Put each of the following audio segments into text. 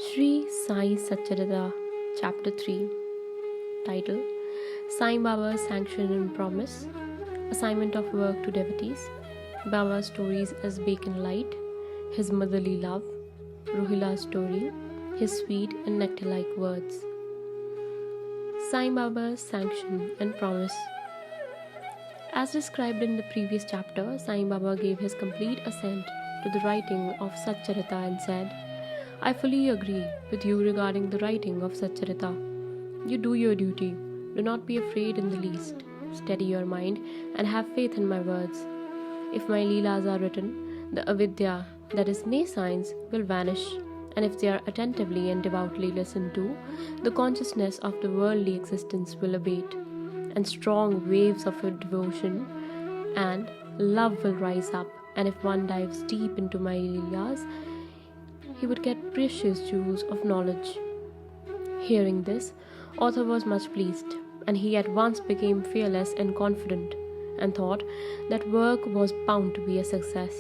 Sri Sai Satcharita, Chapter 3, Title Sai Baba's Sanction and Promise, Assignment of Work to Devotees, Baba's Stories as Bacon Light, His Motherly Love, Rohila's Story, His Sweet and Nectar-like Words. Sai Baba's Sanction and Promise. As described in the previous chapter, Sai Baba gave his complete assent to the writing of Satcharita and said, I fully agree with you regarding the writing of Satcharita. You do your duty. Do not be afraid in the least. Steady your mind and have faith in my words. If my Leelas are written, the avidya, that is nescience, will vanish, and if they are attentively and devoutly listened to, the consciousness of the worldly existence will abate, and strong waves of devotion and love will rise up, and if one dives deep into my Leelas, he would get precious jewels of knowledge. Hearing this, Author was much pleased, and he at once became fearless and confident, and thought that work was bound to be a success.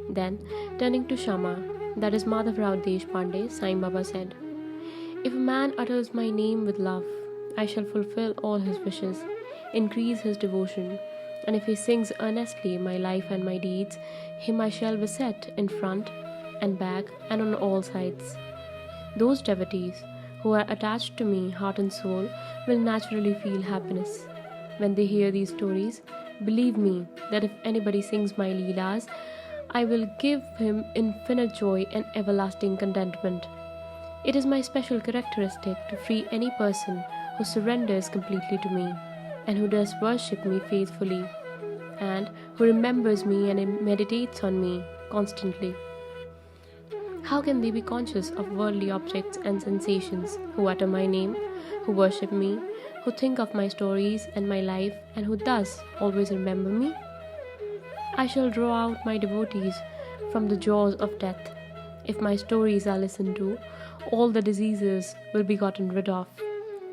Then, turning to Shama, that is Madhavrao Deshpande, Sai Baba said, If a man utters my name with love, I shall fulfill all his wishes, increase his devotion, and if he sings earnestly my life and my deeds, him I shall beset in front and back and on all sides. Those devotees who are attached to me heart and soul will naturally feel happiness. When they hear these stories, believe me that if anybody sings my Leelas, I will give him infinite joy and everlasting contentment. It is my special characteristic to free any person who surrenders completely to me, and who does worship me faithfully, and who remembers me and meditates on me constantly. How can they be conscious of worldly objects and sensations, who utter my name, who worship me, who think of my stories and my life, and who thus always remember me? I shall draw out my devotees from the jaws of death. If my stories are listened to, all the diseases will be gotten rid of.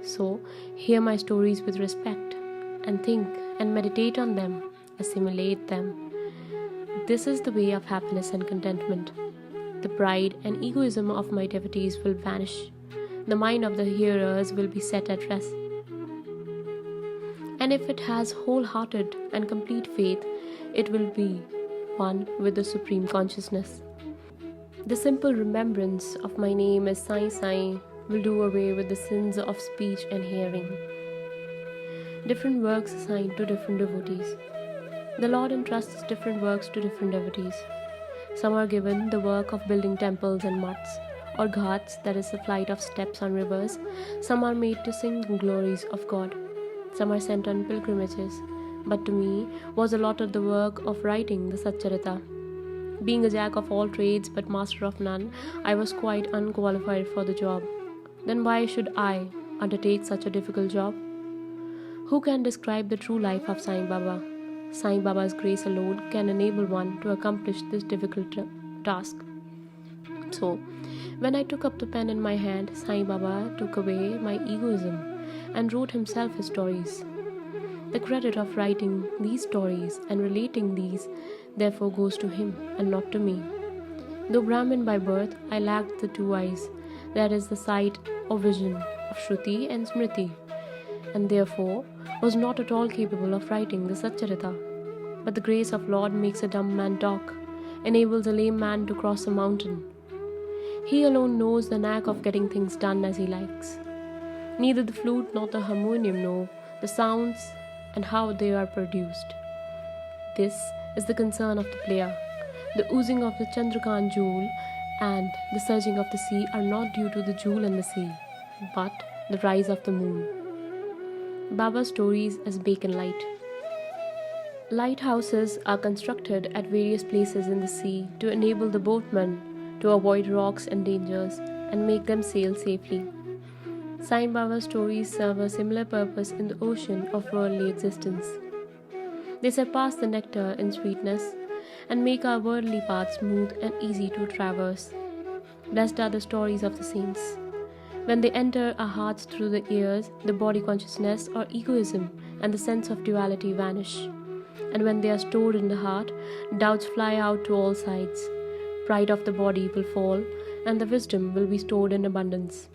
So, hear my stories with respect, and think and meditate on them, assimilate them. This is the way of happiness and contentment. The pride and egoism of my devotees will vanish. The mind of the hearers will be set at rest. And if it has wholehearted and complete faith, it will be one with the Supreme Consciousness. The simple remembrance of my name as Sai Sai will do away with the sins of speech and hearing. Different works assigned to different devotees. The Lord entrusts different works to different devotees. Some are given the work of building temples and mats, or ghats, that is the flight of steps on rivers. Some are made to sing the glories of God. Some are sent on pilgrimages. But to me was allotted the work of writing the Satcharita. Being a jack of all trades but master of none, I was quite unqualified for the job. Then why should I undertake such a difficult job? Who can describe the true life of Sai Baba? Sai Baba's grace alone can enable one to accomplish this difficult task. So, when I took up the pen in my hand, Sai Baba took away my egoism and wrote himself his stories. The credit of writing these stories and relating these therefore goes to him and not to me. Though Brahmin by birth, I lacked the two eyes, that is the sight or vision of Shruti and Smriti, and therefore was not at all capable of writing the Satcharita. But the grace of Lord makes a dumb man talk, enables a lame man to cross a mountain. He alone knows the knack of getting things done as he likes. Neither the flute nor the harmonium know the sounds and how they are produced. This is the concern of the player. The oozing of the Chandrakant jewel and the surging of the sea are not due to the jewel in the sea, but the rise of the moon. Baba's stories as Bacon Light. Lighthouses are constructed at various places in the sea to enable the boatmen to avoid rocks and dangers and make them sail safely. Sai Baba's stories serve a similar purpose in the ocean of worldly existence. They surpass the nectar in sweetness and make our worldly path smooth and easy to traverse. Blessed are the stories of the saints. When they enter our hearts through the ears, the body consciousness or egoism and the sense of duality vanish. And when they are stored in the heart, doubts fly out to all sides. Pride of the body will fall, and the wisdom will be stored in abundance.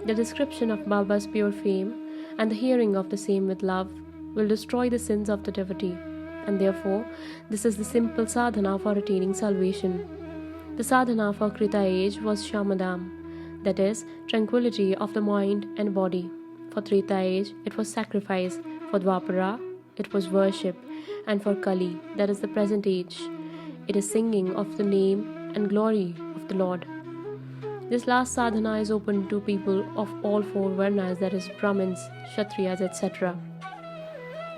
The description of Baba's pure fame and the hearing of the same with love will destroy the sins of the devotee, and therefore this is the simple sadhana for attaining salvation. The sadhana for Krita age was Shamadam, that is, tranquility of the mind and body. For Treta age, it was sacrifice. For Dwapara, it was worship. And for Kali, that is the present age, it is singing of the name and glory of the Lord. This last sadhana is open to people of all four varnas, that is, Brahmins, Kshatriyas, etc.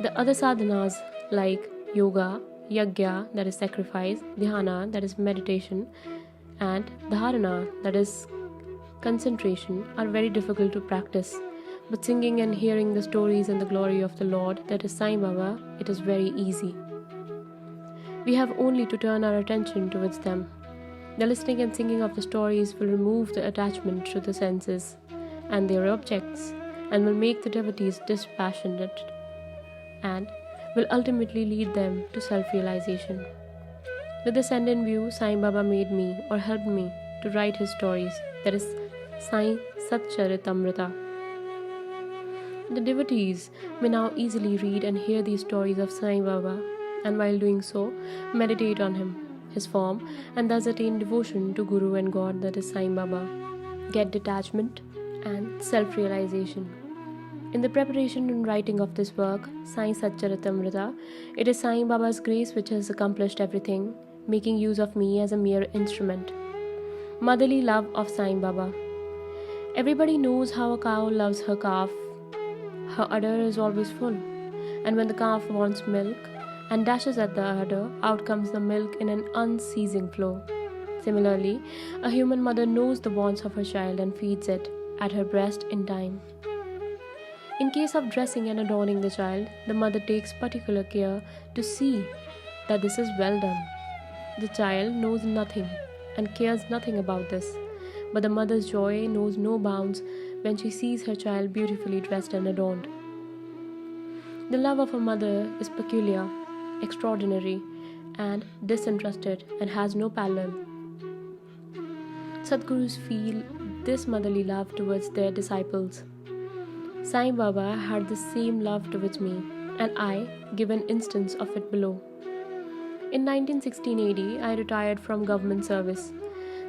The other sadhanas like yoga, yajna, that is sacrifice, dhyana, that is meditation, and dharana, that is concentration, are very difficult to practice. But singing and hearing the stories and the glory of the Lord, that is Sai Baba, it is very easy. We have only to turn our attention towards them. The listening and singing of the stories will remove the attachment to the senses and their objects, and will make the devotees dispassionate, and will ultimately lead them to self-realization. With this end in view, Sai Baba made me or helped me to write his stories, that is Sai Satcharitamrita. The devotees may now easily read and hear these stories of Sai Baba, and while doing so, meditate on him, his form, and thus attain devotion to Guru and God, that is Sai Baba, get detachment and self-realization. In the preparation and writing of this work, Sai Satcharitamrita, it is Sai Baba's grace which has accomplished everything, making use of me as a mere instrument. Motherly love of Sai Baba. Everybody knows how a cow loves her calf. Her udder is always full, and when the calf wants milk and dashes at the udder, out comes the milk in an unceasing flow. Similarly, a human mother knows the wants of her child and feeds it at her breast in time. In case of dressing and adorning the child, the mother takes particular care to see that this is well done. The child knows nothing and cares nothing about this, but the mother's joy knows no bounds when she sees her child beautifully dressed and adorned. The love of a mother is peculiar, extraordinary, and disinterested, and has no parallel. Sadgurus feel this motherly love towards their disciples. Sai Baba had the same love towards me, and I give an instance of it below. In 1916 AD, I retired from government service.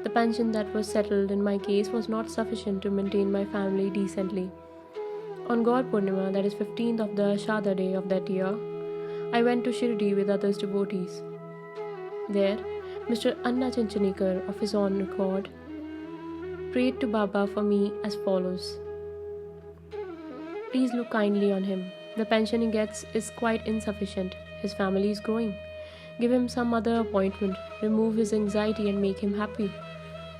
The pension that was settled in my case was not sufficient to maintain my family decently. On Gaur Purnima, that is 15th of the Ashada day of that year, I went to Shirdi with other devotees. There, Mr. Anna Chinchanikar, of his own record, prayed to Baba for me as follows. Please look kindly on him. The pension he gets is quite insufficient. His family is growing. Give him some other appointment, remove his anxiety and make him happy.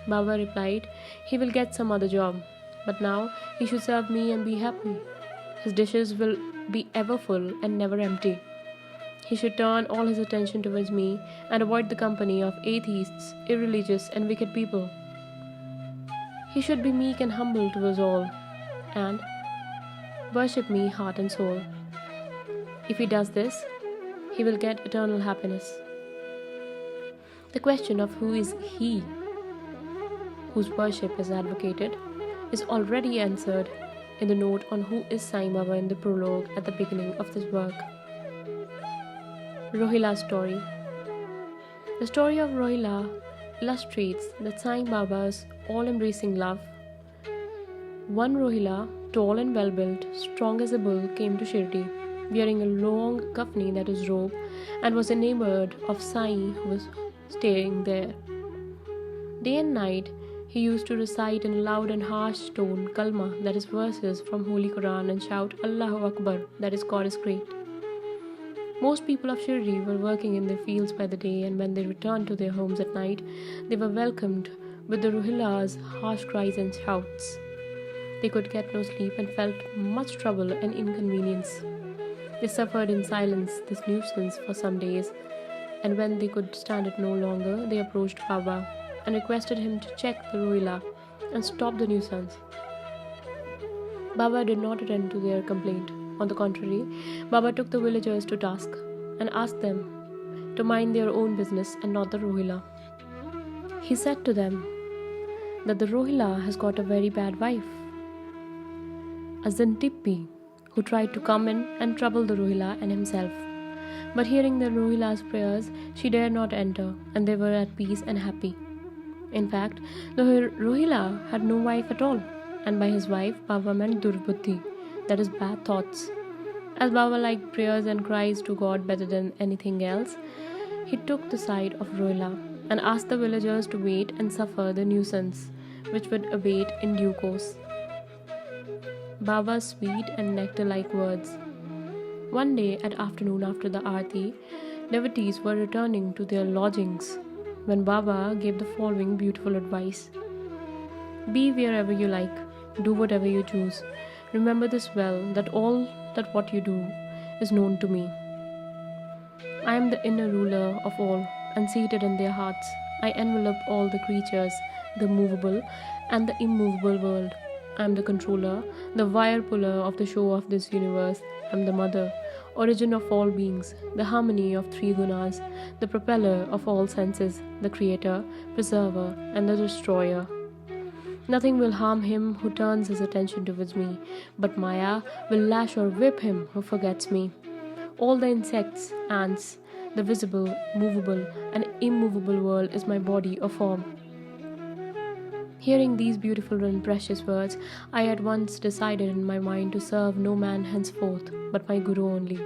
Baba replied, he will get some other job, but now he should serve me and be happy. His dishes will be ever full and never empty. He should turn all his attention towards me and avoid the company of atheists, irreligious and wicked people. He should be meek and humble towards all, and worship me heart and soul. If he does this, he will get eternal happiness. The question of who is he whose worship is advocated is already answered in the note on who is Sai Baba in the prologue at the beginning of this work. Rohila's story. The story of Rohila illustrates that Sai Baba's all-embracing love. One Rohila, tall and well-built, strong as a bull, came to Shirdi, wearing a long kafni, that is robe, and was enamored of Sai who was staying there. Day and night, he used to recite in a loud and harsh tone kalma, that is verses from Holy Quran, and shout Allahu Akbar, that is God is great. Most people of Shirdi were working in their fields by the day, and when they returned to their homes at night, they were welcomed with the Rohila's harsh cries and shouts. They could get no sleep and felt much trouble and inconvenience. They suffered in silence this nuisance for some days, and when they could stand it no longer, they approached Baba and requested him to check the Rohila and stop the nuisance. Baba did not attend to their complaint. On the contrary, Baba took the villagers to task and asked them to mind their own business and not the Rohila. He said to them, that the Rohila has got a very bad wife, a Zintippi, who tried to come in and trouble the Rohila and himself. But hearing the Rohila's prayers, she dared not enter, and they were at peace and happy. In fact, the Rohila had no wife at all, and by his wife, Baba meant Durbuddhi, that is, bad thoughts. As Baba liked prayers and cries to God better than anything else, he took the side of Rohila and asked the villagers to wait and suffer the nuisance, which would abate in due course. Baba's sweet and nectar-like words. One day at afternoon after the Aarti, devotees were returning to their lodgings when Baba gave the following beautiful advice. Be wherever you like, do whatever you choose. Remember this well, that all that what you do is known to me. I am the inner ruler of all, and seated in their hearts, I envelop all the creatures, the movable and the immovable world. I am the controller, the wire puller of the show of this universe. I am the mother, origin of all beings, the harmony of three gunas, the propeller of all senses, the creator, preserver, and the destroyer. Nothing will harm him who turns his attention towards me, but Maya will lash or whip him who forgets me. All the insects, ants, the visible, movable, and immovable world is my body or form. Hearing these beautiful and precious words, I at once decided in my mind to serve no man henceforth, but my Guru only.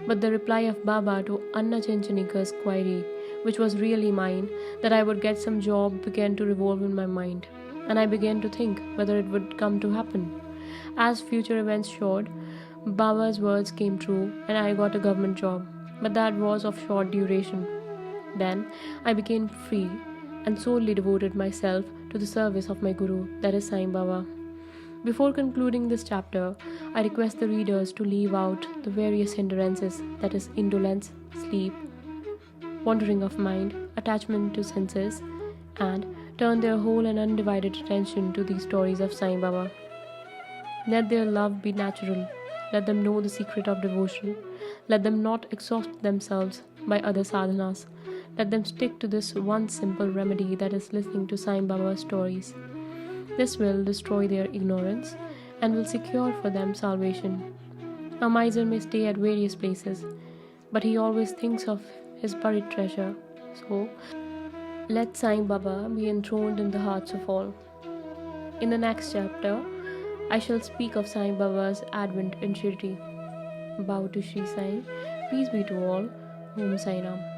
But the reply of Baba to Anna Chinchanika's query, which was really mine, that I would get some job, began to revolve in my mind, and I began to think whether it would come to happen. As future events showed, Baba's words came true, and I got a government job, but that was of short duration. Then I became free and solely devoted myself to the service of my Guru, that is Sai Baba. Before concluding this chapter, I request the readers to leave out the various hindrances, that is, indolence, sleep, wandering of mind, attachment to senses, and turn their whole and undivided attention to these stories of Sai Baba. Let their love be natural. Let them know the secret of devotion. Let them not exhaust themselves by other sadhanas. Let them stick to this one simple remedy, that is listening to Sai Baba's stories. This will destroy their ignorance and will secure for them salvation. A miser may stay at various places, but he always thinks of his buried treasure. So, let Sai Baba be enthroned in the hearts of all. In the next chapter, I shall speak of Sai Baba's advent in Shirdi. Bow to Sri Sai. Peace be to all. Om Sai Ram.